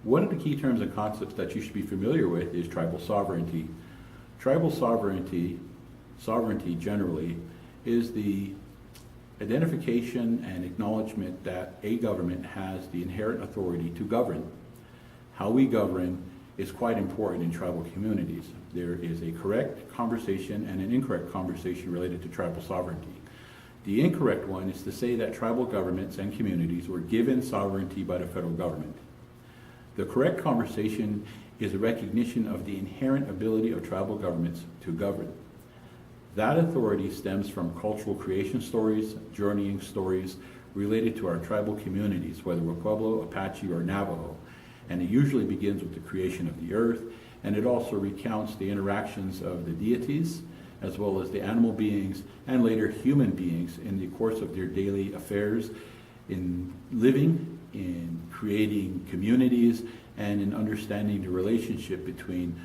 One of the key terms and concepts that you should be familiar with is tribal sovereignty. Tribal sovereignty generally, is the identification and acknowledgement that a government has the inherent authority to govern. How we govern is quite important in tribal communities. There is a correct conversation and an incorrect conversation related to tribal sovereignty. The incorrect one is to say that tribal governments and communities were given sovereignty by the federal government. The correct conversation is a recognition of the inherent ability of tribal governments to govern. That authority stems from cultural creation stories, journeying stories related to our tribal communities, whether we're Pueblo, Apache, or Navajo. And it usually begins with the creation of the earth, and it also recounts the interactions of the deities, as well as the animal beings, and later human beings in the course of their daily affairs, in living, in creating communities, and in understanding the relationship between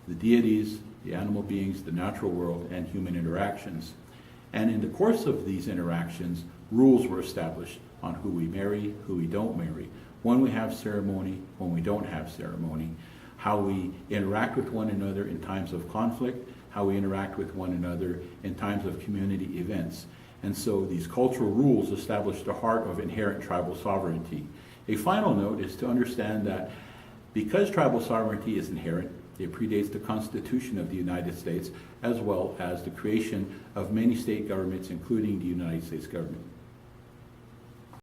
the deities, the animal beings, the natural world, and human interactions. And in the course of these interactions, rules were established on who we marry, who we don't marry, when we have ceremony, when we don't have ceremony, how we interact with one another in times of conflict, how we interact with one another in times of community events. And so these cultural rules establish the heart of inherent tribal sovereignty. A final note is to understand that because tribal sovereignty is inherent, it predates the Constitution of the United States, as well as the creation of many state governments, including the United States government.